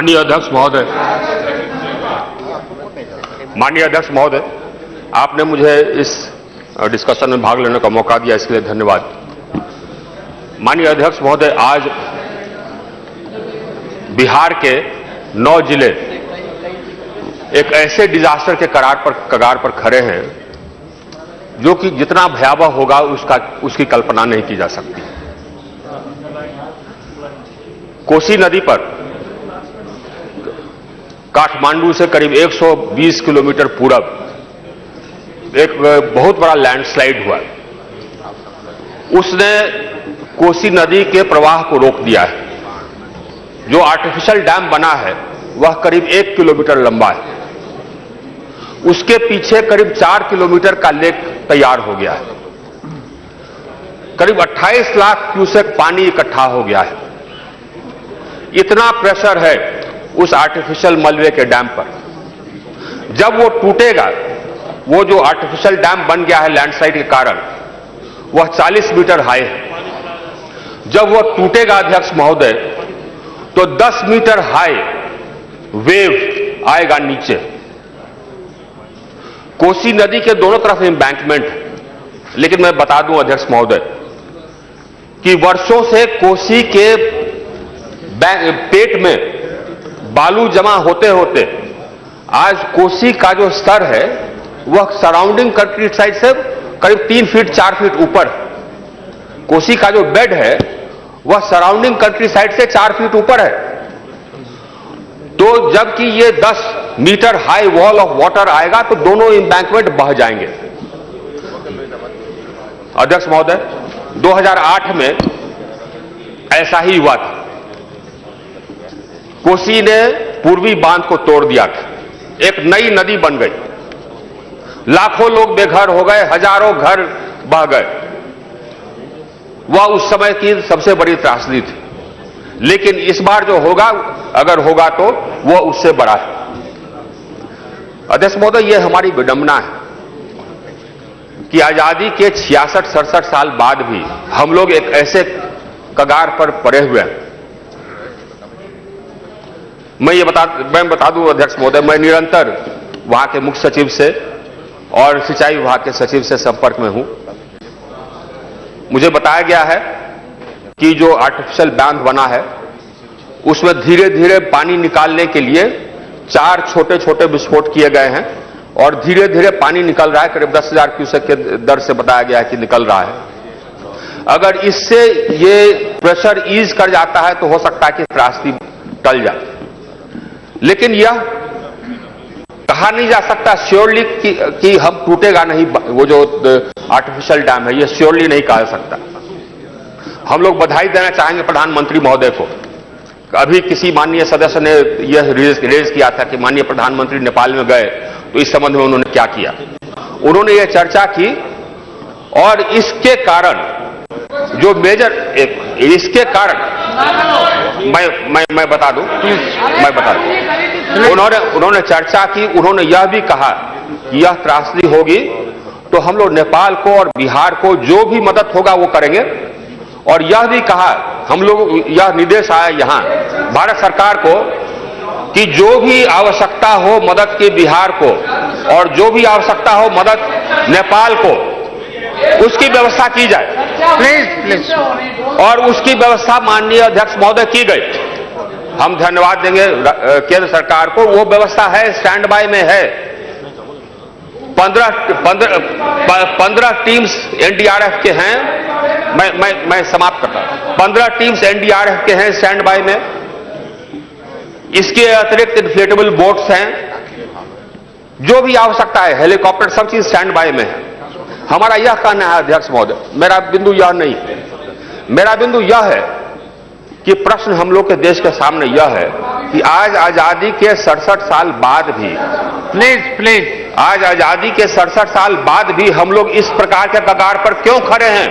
माननीय अध्यक्ष महोदय, आपने मुझे इस डिस्कशन में भाग लेने का मौका दिया, इसके लिए धन्यवाद। माननीय अध्यक्ष महोदय, आज बिहार के 9 जिले एक ऐसे डिजास्टर के कगार पर खड़े हैं जो कि जितना भयावह होगा उसकी कल्पना नहीं की जा सकती। कोसी नदी पर काठमांडू से करीब 120 किलोमीटर पूरब एक बहुत बड़ा लैंडस्लाइड हुआ। उसने कोसी नदी के प्रवाह को रोक दिया है। जो आर्टिफिशियल डैम बना है वह करीब 1 किलोमीटर लंबा है। उसके पीछे करीब 4 किलोमीटर का लेक तैयार हो गया है। करीब 28 लाख क्यूसेक पानी इकट्ठा हो गया है। इतना प्रेशर है उस आर्टिफिशियल मलबे के डैम पर। जब वो टूटेगा, वो जो आर्टिफिशियल डैम बन गया है लैंडस्लाइड के कारण, वह 40 मीटर हाई है। जब वह टूटेगा अध्यक्ष महोदय, तो 10 मीटर हाई वेव आएगा नीचे। कोसी नदी के दोनों तरफ एम्बैंकमेंट है, लेकिन मैं बता दूं अध्यक्ष महोदय कि वर्षों से कोसी के पेट में बालू जमा होते होते आज कोसी का जो स्तर है वह सराउंडिंग कंक्रीट साइड से करीब 3 फीट 4 फीट ऊपर है। कोसी का जो बेड है वह सराउंडिंग कंक्रीट साइड से 4 फीट ऊपर है। तो जबकि ये 10 metre high wall of water आएगा तो दोनों एम्बैंकमेंट बह जाएंगे। अध्यक्ष महोदय, 2008 में ऐसा ही हुआ था। कोसी ने पूर्वी बांध को तोड़ दिया था। एक नई नदी बन गई। लाखों लोग बेघर हो गए, हजारों घर बह गए। वह उस समय की सबसे बड़ी त्रासदी थी। लेकिन इस बार जो होगा, अगर होगा तो वह उससे बड़ा है। अध्यक्ष महोदय, यह हमारी विडंबना है कि आजादी के 66-67 साल बाद भी हम लोग एक ऐसे कगार पर पड़े हुए हैं। मैं बता दूं अध्यक्ष महोदय, मैं निरंतर वहां के मुख्य सचिव से और सिंचाई विभाग के सचिव से संपर्क में हूं। मुझे बताया गया है कि जो आर्टिफिशियल बांध बना है उसमें धीरे धीरे पानी निकालने के लिए 4 छोटे छोटे विस्फोट किए गए हैं और धीरे धीरे पानी निकल रहा है। करीब 10,000 क्यूसेक के दर से बताया गया है कि निकल रहा है। अगर इससे ये प्रेशर ईज कर जाता है तो हो सकता है कि त्रासदी टल जाए। लेकिन यह कहा नहीं जा सकता श्योरली कि हम टूटेगा नहीं। वो जो आर्टिफिशियल डैम है, यह श्योरली नहीं कहा जा सकता। हम लोग बधाई देना चाहेंगे प्रधानमंत्री महोदय को। अभी किसी माननीय सदस्य ने यह रेज किया था कि माननीय प्रधानमंत्री नेपाल में गए तो इस संबंध में उन्होंने क्या किया। उन्होंने यह चर्चा की और इसके कारण जो मेजर इसके कारण मैं बता दूं, प्लीज मैं बता दूं। उन्होंने चर्चा की। उन्होंने यह भी कहा कि यह त्रासदी होगी तो हम लोग नेपाल को और बिहार को जो भी मदद होगा वो करेंगे। और यह भी कहा, हम लोग यह निर्देश आया यहां भारत सरकार को कि जो भी आवश्यकता हो मदद की बिहार को और जो भी आवश्यकता हो मदद नेपाल को, उसकी व्यवस्था की जाए। प्लीज। और उसकी व्यवस्था माननीय अध्यक्ष महोदय की गई। हम धन्यवाद देंगे केंद्र सरकार को। वो व्यवस्था है, स्टैंड बाय में है। 15 टीम्स एनडीआरएफ के हैं। मैं समाप्त करता हूं। 15 टीम्स एनडीआरएफ के हैं स्टैंड बाय में। इसके अतिरिक्त इन्फ्लेटेबल बोट्स हैं। जो भी आवश्यकता है, हेलीकॉप्टर, सब चीज स्टैंड बाय में है। हमारा यह कहना है अध्यक्ष महोदय, मेरा बिंदु यह नहीं है। मेरा बिंदु यह है कि प्रश्न हम लोग के देश के सामने यह है कि आज आजादी के 67 साल बाद भी आज आजादी के 67 साल बाद भी हम लोग इस प्रकार के कगार पर क्यों खड़े हैं,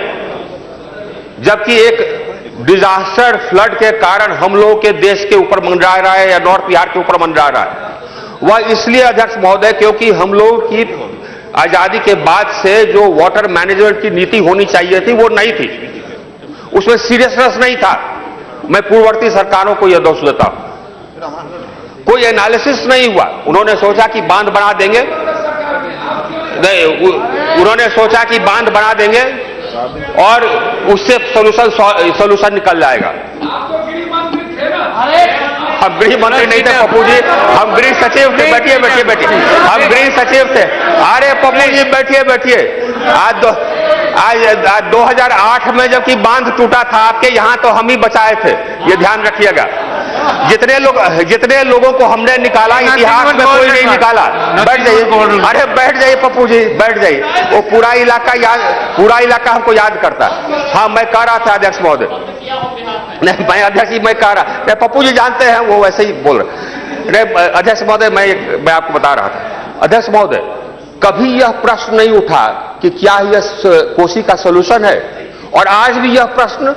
जबकि एक डिजास्टर फ्लड के कारण हम लोगों के देश के ऊपर मंडरा रहा है या नॉर्थ बिहार के ऊपर मंडरा रहा है। वह इसलिए अध्यक्ष महोदय क्योंकि हम लोग की आजादी के बाद से जो वाटर मैनेजमेंट की नीति होनी चाहिए थी वो नहीं थी। उसमें सीरियसनेस नहीं था। मैं पूर्ववर्ती सरकारों को यह दोष देता हूं। कोई एनालिसिस नहीं हुआ। उन्होंने सोचा कि बांध बना देंगे, नहीं, उन्होंने सोचा कि बांध बना देंगे और उससे सोल्यूशन निकल जाएगा। हम गृह मंत्री नहीं थे पप्पू जी, हम गृह सचिव थे। बैठिए बैठिए बैठिए, हम गृह सचिव थे। अरे पप्पू जी बैठिए बैठिए। आज 2008 में जबकि बांध टूटा था आपके यहाँ, तो हम ही बचाए थे, ये ध्यान रखिएगा। जितने लोगों को हमने निकाला, इतिहास में कोई नहीं निकाला। बैठ जाइए, अरे बैठ जाइए पप्पू जी, बैठ जाइए। वो पूरा इलाका हमको याद करता है। हाँ, मैं कह रहा था अध्यक्ष महोदय, नहीं मैं अध्यक्ष जी मैं कह रहा, पप्पू जी जानते हैं, वो वैसे ही बोल रहे। अध्यक्ष महोदय, मैं आपको बता रहा था, अध्यक्ष महोदय, कभी यह प्रश्न नहीं उठा कि क्या यह कोसी का सॉल्यूशन है, और आज भी यह प्रश्न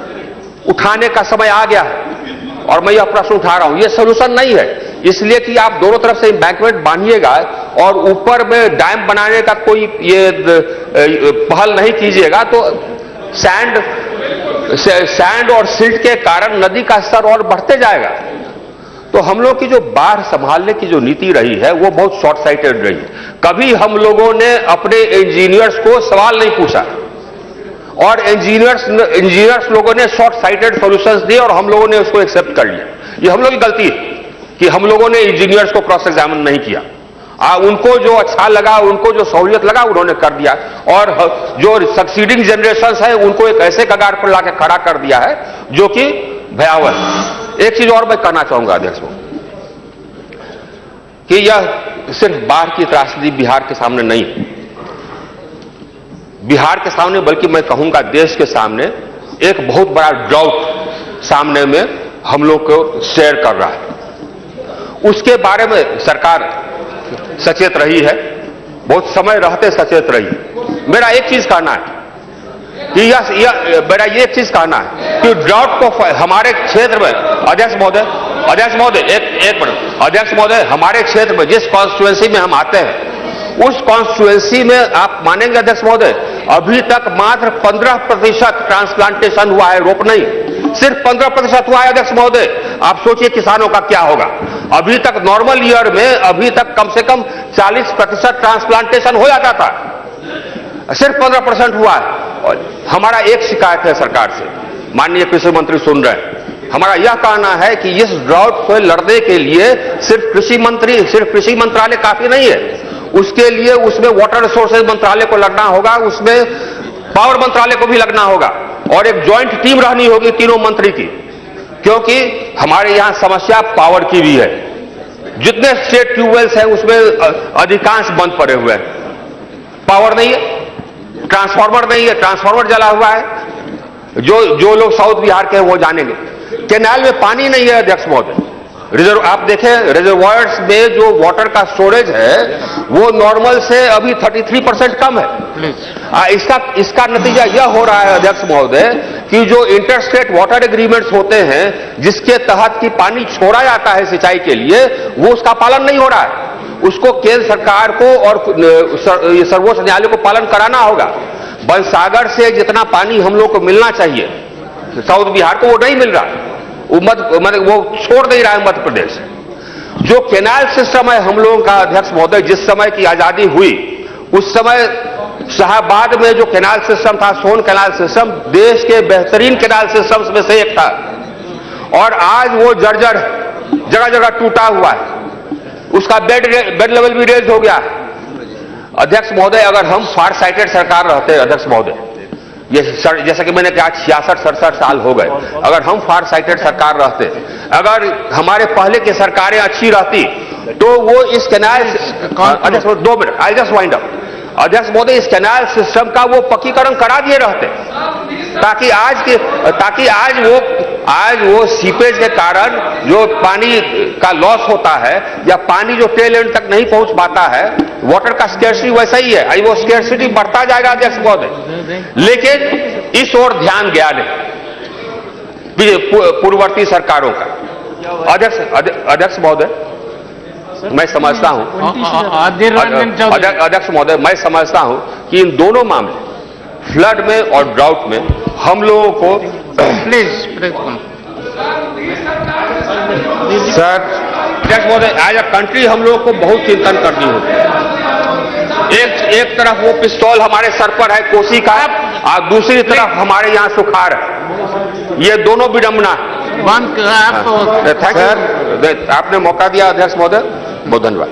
उठाने का समय आ गया है और मैं यह प्रश्न उठा रहा हूं। यह सॉल्यूशन नहीं है, इसलिए कि आप दोनों तरफ से एम्बैंकमेंट बांधिएगा और ऊपर में डैम बनाने का कोई ये पहल नहीं कीजिएगा, तो सैंड और सिल्ट के कारण नदी का स्तर और बढ़ते जाएगा। तो हम लोग की जो बाढ़ संभालने की जो नीति रही है वो बहुत शॉर्ट साइटेड रही है। कभी हम लोगों ने अपने इंजीनियर्स को सवाल नहीं पूछा और इंजीनियर्स लोगों ने शॉर्ट साइटेड सॉल्यूशंस दिए और हम लोगों ने उसको एक्सेप्ट कर लिया। ये हम लोग की गलती है कि हम लोगों ने इंजीनियर्स को क्रॉस एग्जामिन नहीं किया। उनको जो अच्छा लगा, उनको जो सहूलियत लगा, उन्होंने कर दिया, और जो सक्सीडिंग जनरेशंस है उनको एक ऐसे कगार पर लाके खड़ा कर दिया है जो कि भयावह। एक चीज और मैं कहना चाहूंगा अध्यक्ष कि यह सिर्फ बाढ़ की त्रासदी बिहार के सामने नहीं है, बिहार के सामने बल्कि मैं कहूंगा देश के सामने एक बहुत बड़ा ड्राउट सामने में हम लोग को शेयर कर रहा है। उसके बारे में सरकार सचेत रही है, बहुत समय रहते सचेत रही। मेरा एक चीज कहना है कि मेरा ये एक चीज कहना है कि ड्राउट को हमारे क्षेत्र में, अध्यक्ष महोदय एक मिनट, अध्यक्ष महोदय, हमारे क्षेत्र में जिस कॉन्स्टिट्यूएंसी में हम आते हैं उस कॉन्स्टिट्यूएंसी में आप मानेंगे अध्यक्ष महोदय, अभी तक मात्र 15% ट्रांसप्लांटेशन हुआ है, रोप नहीं, सिर्फ 15% हुआ है अध्यक्ष महोदय। आप सोचिए किसानों का क्या होगा। अभी तक नॉर्मल ईयर में अभी तक कम से कम 40% ट्रांसप्लांटेशन हो जाता था, सिर्फ 15% हुआ है। और हमारा एक शिकायत है सरकार से, माननीय कृषि मंत्री सुन रहे हैं, हमारा यह कहना है कि इस ड्राउट से लड़ने के लिए सिर्फ कृषि मंत्रालय काफी नहीं है, उसके लिए उसमें वाटर रिसोर्सेज मंत्रालय को लगना होगा, उसमें पावर मंत्रालय को भी लगना होगा और एक ज्वाइंट टीम रहनी होगी तीनों मंत्री की, क्योंकि हमारे यहां समस्या पावर की भी है। जितने स्टेट ट्यूबवेल्स हैं उसमें अधिकांश बंद पड़े हुए हैं, पावर नहीं है, ट्रांसफार्मर नहीं है, ट्रांसफार्मर जला हुआ है। जो लोग साउथ बिहार के हैं वो जानेंगे। कैनाल में पानी नहीं है अध्यक्ष महोदय, आप देखें रिजर्वायर्स में जो वाटर का स्टोरेज है वो नॉर्मल से अभी 33% कम है। इसका नतीजा यह हो रहा है अध्यक्ष महोदय कि जो इंटरस्टेट वाटर एग्रीमेंट्स होते हैं जिसके तहत कि पानी छोड़ा जाता है सिंचाई के लिए, वो उसका पालन नहीं हो रहा है। उसको केंद्र सरकार को और सर्वोच्च न्यायालय को पालन कराना होगा। बनसागर से जितना पानी हम लोग को मिलना चाहिए साउथ बिहार को वो नहीं मिल रहा, वो छोड़ नहीं रहा है मध्य प्रदेश। जो कैनाल सिस्टम है हम लोगों का अध्यक्ष महोदय, जिस समय की आजादी हुई उस समय शाहबाद में जो कैनाल सिस्टम था, सोन कैनाल सिस्टम, देश के बेहतरीन कैनाल सिस्टम्स में से एक था और आज वो जर्जर जगह जगह टूटा हुआ है, उसका बेड लेवल भी रेज हो गया। अध्यक्ष महोदय, अगर हम फार साइटेड सरकार रहते, अध्यक्ष महोदय, जैसा कि मैंने कहा 66-67 साल हो गए, अगर हम फार साइटेड सरकार रहते, अगर हमारे पहले की सरकारें अच्छी रहती तो वो इस कैनाल, अध्यक्ष 2 minute, I just wind up. अध्यक्ष महोदय, इस कैनाल सिस्टम का वो पक्कीकरण करा दिए रहते ताकि आज वो सीपेज के कारण जो पानी का लॉस होता है या पानी जो टेल एंड तक नहीं पहुंच पाता है, वाटर का स्कैर्सिटी वैसा ही है, वो स्कैर्सिटी बढ़ता जाएगा अध्यक्ष महोदय। लेकिन इस ओर ध्यान गया नहीं पूर्ववर्ती सरकारों का। अध्यक्ष महोदय, मैं समझता हूं अध्यक्ष महोदय, मैं समझता हूं कि इन दोनों मामले फ्लड में और ड्राउट में हम लोगों को प्लीज सर अध्यक्ष महोदय, एज अ कंट्री हम लोग को बहुत चिंतन करनी होगी। एक तरफ वो पिस्तौल हमारे सर पर है कोसी का, और दूसरी तरफ हमारे यहाँ सुखाड़, ये दोनों विडंबना। बंद थैंक यू, आपने मौका दिया अध्यक्ष महोदय, बहुत धन्यवाद।